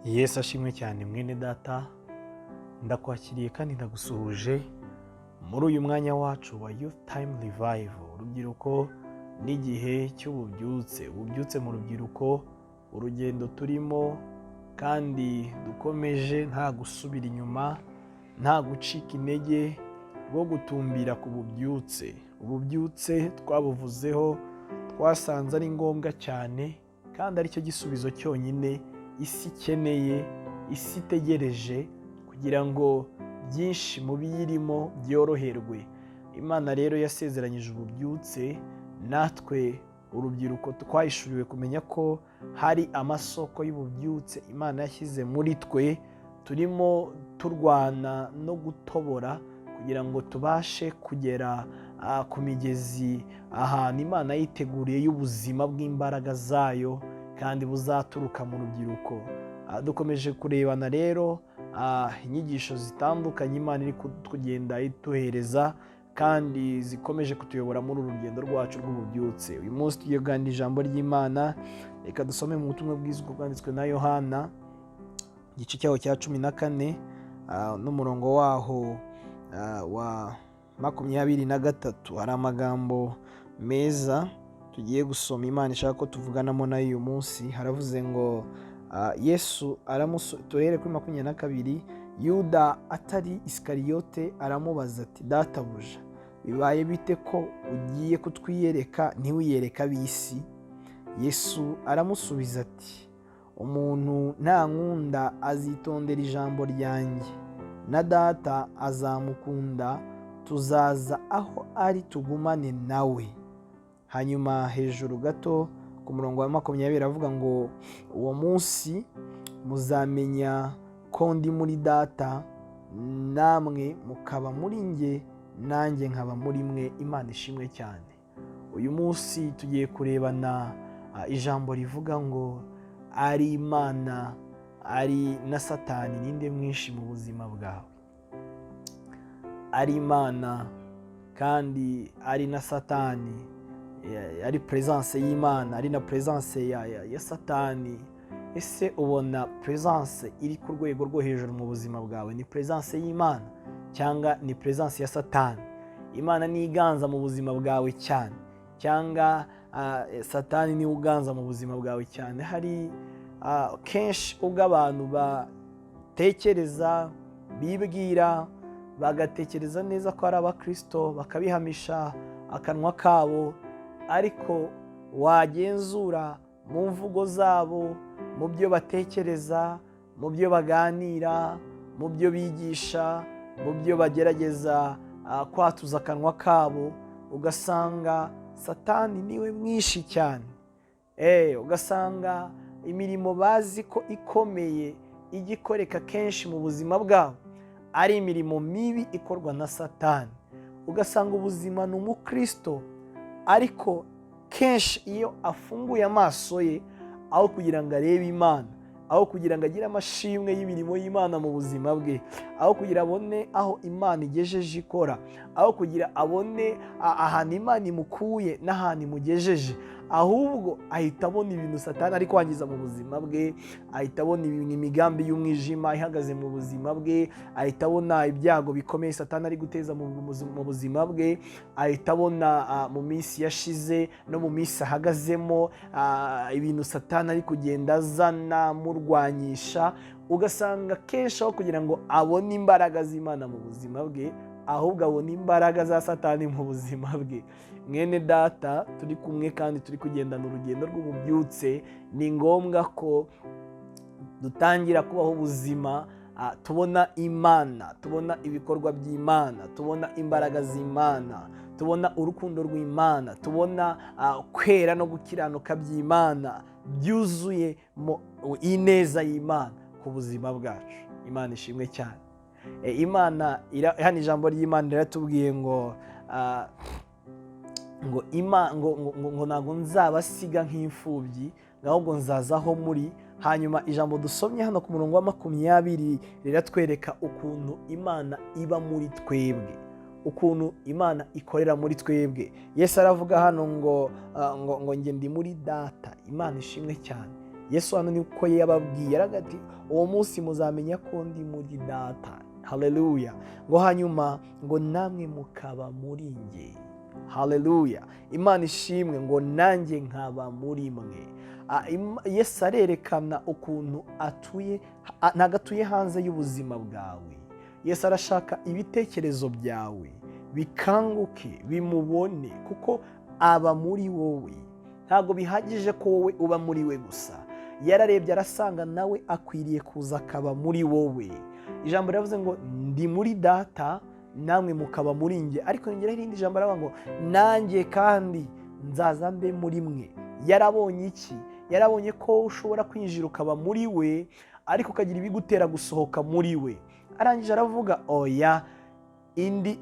Yesu ashimwe cyane mwene data, ndakwakiriye kandi ndagusuhuje muri uyu mwanya wacu wa Youth Time Revival. Urubyiruko n'igihe cy'ububyutse, ububyutse mu rubyiruko, urugendo turimo kandi dukomeje nta gusubira inyuma, nta gucika intege rwo gutumbira ku bubyutse. Ububyutse twabuvuzeho, twasanze ari ngombwa cyane kandi aricyo gisubizo cyonyine isi ikeneye, isi itegereje kugira ngo byinshi mu biyirimo byoroherwe. Imana rero yasezeranyije ububyutse, natwe urubyiruko twahishuriwe kumenya ko hari amasoko y'ububyutse Imana yashyize muri twe. Turimo turwana no gutobora kugira ngo tubashe kugera ku migezi, ahantu Imana yiteguriye y'ubuzima bw'imbaraga zayo kandi buzaturuka mu rubyiruko. Dukomeje kurebana rero inyigisho zitandukanye Imana iri kugenda ituhereza kandi zikomeje kutuyobora muri uru rugendo rwacu rw'ububyutse. Uyu munsi tugiye kuganira ijambo ry'Imana. Reka dusome mu butumwa bwiza uko bwanditswe na Yohana, igice cyaho cya 14 n'umurongo waho wa 23. Hari amagambo meza tugiye gusoma Imana ishaka ko tuvuganamo nayo uyu munsi. Haravuze ngo Yesu tuhere kuri 22. Yuda atari Isikariyote aramubaza ati, databuja, bibaye bite ko ugiye kutwiyereka ntiwiyereka ab'isi? Yesu aramusubiza ati, umuntu ntankunda azitondera ijambo ryanjye, na data azamukunda, tuzaza aho ari tugumane nawe. Hanyuma hejuru gato ku murongo wa 20 avuga ngo, uwo munsi muzamenya ko ndi muri data, namwe mukaba muri njye, nanjye nkaba muri mwe. Imana ishimwe cyane. Uyu munsi tugiye kurebana ijambo rivuga ngo ari Imana ari na Satani, ninde mwinshi mu buzima bwawe? Ari Imana kandi ari na Satani, ari presence y'Imana ari na presence ya Satani. Ese ubona presence iri ku rwego rwo hejuru mu buzima bwawe? Ni presence y'Imana cyangwa ni presence ya Satani? Imana ni iganza mu buzima bwawe cyane cyangwa Satani ni uganza mu buzima bwawe cyane? Hari kenshi ubwo abantu batekereza, bibwira, bagatekereza neza ko ari abakristo, bakabihamisha akanwa kabo, ariko wagenzura mu mvugo zabo, mu byo batekereza, mu byo baganira, mu byo bigisha, mu byo bagerageza kwatuza akanwa kabo, ugasanga Satani niwe mwinshi cyane. Ugasanga imirimo bazi ko ikomeye igikoreka kenshi mu buzima bwabo ari imirimo mibi ikorwa na Satani. Ugasanga ubuzima ni umukristo, ariko kenshi iyo afunguye amaso ye, aho kugira ngo arebe Imana, aho kugira ngo agire amashimwe y'imirimo y'Imana mu buzima bwe, aho kugira abone aho Imana igejeje ikora, aho kugira abone ahantu Imana imukuye n'ahantu imugejeje, ahubwo ahita abona ibintu Satani ari kwangiza mu buzima bwe, ahita abona imigambi y'umwijima ihagaze mu buzima bwe, ahita abona ibyago bikomeye Satani ari guteza mu buzima bwe, ahita abona mu minsi yashize no mu minsi ahagazemo ibintu Satani ari kugenda azana murwanyisha. Ugasanga kenshi aho kugira ngo abone imbaraga z'Imana mu buzima bwe, ahubwo abona imbaraga za Satani mu buzima bwe. Mwene data, turi kumwe kandi turi kugendana urugendo rw'ububyutse, ni ngombwa ko dutangira kubaho ubuzima tubona Imana, tubona ibikorwa by'Imana, tubona imbaraga z'Imana, tubona urukundo rw'Imana, tubona kwera no gukiranuka by'Imana byuzuye mu ineza y'Imana ku buzima bwacu. Imana ishimwe cyane. Imana hano ijambo ry'Imana riratubwiye ngo ntabwo nzabasiga nk'imfubyi, ahubwo nzaza aho muri. Hanyuma ijambo dusomye hano ku murongo wa 20 riratwereka ukuntu Imana iba muri twebwe, ukuntu Imana ikorera muri twebwe. Yesu aravuga hano ngo njye ndi muri data. Imana ishimwe cyane. Yesu hano niko yababwiye, aravuga ati uwo munsi muzamenya ko ndi muri data. Haleluya. Ngo hanyuma ngo namwe mukaba muri njye. Haleluya. Imana ishimwe ngo nanjye nkaba muri mwe. Yesu arerekana ukuntu atuye, ntabwo atuye hanze y'ubuzima bwawe. Yesu arashaka ibitekerezo byawe bikanguke bimubone, kuko aba muri wowe. Ntabwo bihagije ko wowe uba muri we gusa. Yararebye arasanga nawe akwiriye kuza akaba muri wowe. Ijambo riravuze ngo ndi muri data namwe mukaba muri njye, ariko yongeraho irindi jambo aravuga ngo nanjye kandi nzaza mbe muri mwe. Yarabonye iki? Yarabonye ko ushobora kwinjira ukaba muri we, ariko ukagira ibigutera gusohoka muri we. Arangije aravuga oya, indi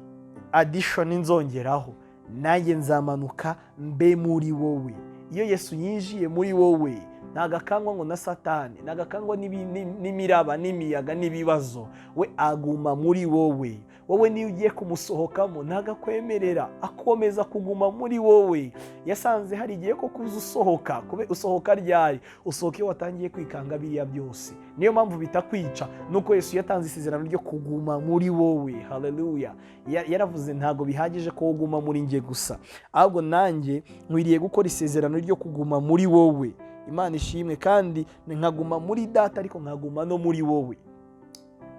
addition nzongeraho, nanjye nzamanuka mbe muri wowe. Iyo Yesu yinjiye muri wowe, ntagakangwa ngo na Satani, ntagakangwa n'imiraba n'imiyaga n'ibibazo. We aguma muri wowe. Wowe niyo ugiye kumusohokamo ntagakwemerera, akomeza kuguma muri wowe. Yasanze hari igihe ko kuza usohoka, usohoka ryari? Usohoka iyo watangiye kwikanga biriya byose. Niyo mpamvu bitakwica, nuko Yesu yatanze isezerano ryo kuguma muri wowe. Haleluya. Yaravuze ntago bihagije ko uguma muri njye gusa, ahubwo nanjye nkwiriye gukora isezerano ryo kuguma muri wowe. Imana ishimwe. Kandi nkaguma muri data ariko nkaguma no muri wowe.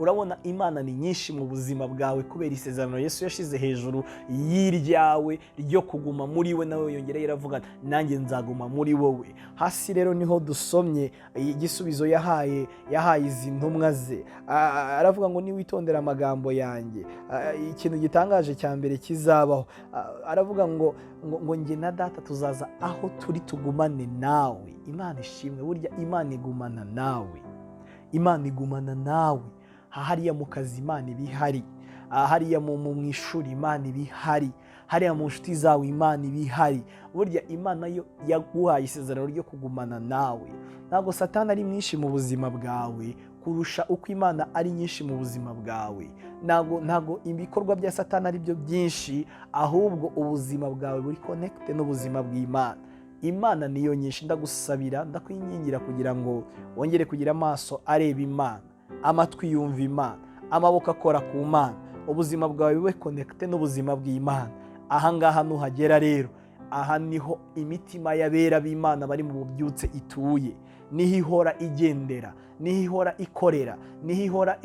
Urabona, Imana ni nyinshi mu buzima bwawe kubera isezerano Yesu yashize hejuru y'iryawe ryo kuguma muri we. Nawe yongera yaravuga nanjye nzaguma muri wowe. Hasi rero niho dusomye igisubizo yahaye izi ntumwa ze. Aravuga ngo niwitondera amagambo yanjye, ikintu gitangaje cya mbere kizabaho. Aravuga ngo njye na data tuzaza aho turi tugumane nawe. Imana ishimwe. Burya Imana igumana nawe. Imana igumana nawe. Hariya mu kazi Imana ibihari, hariya mu ishuri Imana ibihari, hariya mu nshuti zawe Imana ibihari. Burya Imana yo yaguhaye isezerano ryo kugumana nawe. Ntabwo Satani ari mwinshi mu buzima bwawe kurusha uko Imana ari nyinshi mu buzima bwawe. Ntabwo ibikorwa bya Satani ari byo byinshi, ahubwo ubuzima bwawe buri connected n'ubuzima bw'Imana. Imana niyo nyinshi. Ndagusabira, ndakwingingira kugira ngo wongere kugira amaso areba Imana, amatwi yumva Imana, amaboko akora ku Mana, ubuzima bwawe bube connected n'ubuzima bw'Imana. Aha ngaha nuhagera rero, aha niho imitima y'abera b'Imana bari mu bubyutse ituye. Niho ihora igendera, niho ihora ikorera, niho ihora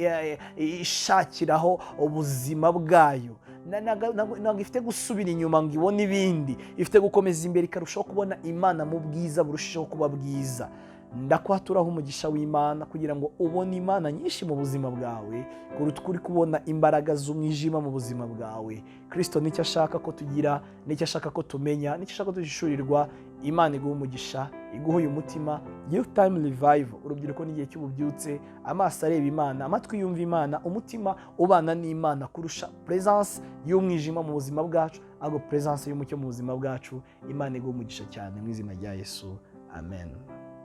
ishakiraho ubuzima bwayo. Ntabwo ifite gusubira inyuma ngo ibone ibindi, ifite gukomeza imbere ikarushaho kubona Imana mu bwiza burushaho kuba bwiza. Ndakwaturaho umugisha w'Imana kugira ngo ubone Imana nyinshi mu buzima bwawe kuruta uri kubona imbaraga z'umwijima mu buzima bwawe. Kristo nicyo ashaka ko tugira, nicyo ashaka ko tumenya, nicyo ashaka ko duhishurirwa. Imana iguha umugisha, iguha uyu mutima. Youth Time Revival, urubyiruko n'igihe cy'ububyutse, amaso areba Imana, amatwi yumva Imana, umutima ubana n'Imana kurusha presence y'umwijima mu buzima bwacu, ahubwo presence y'umucyo mu buzima bwacu. Imana iguha umugisha cyane mu izina rya Yesu. Amen.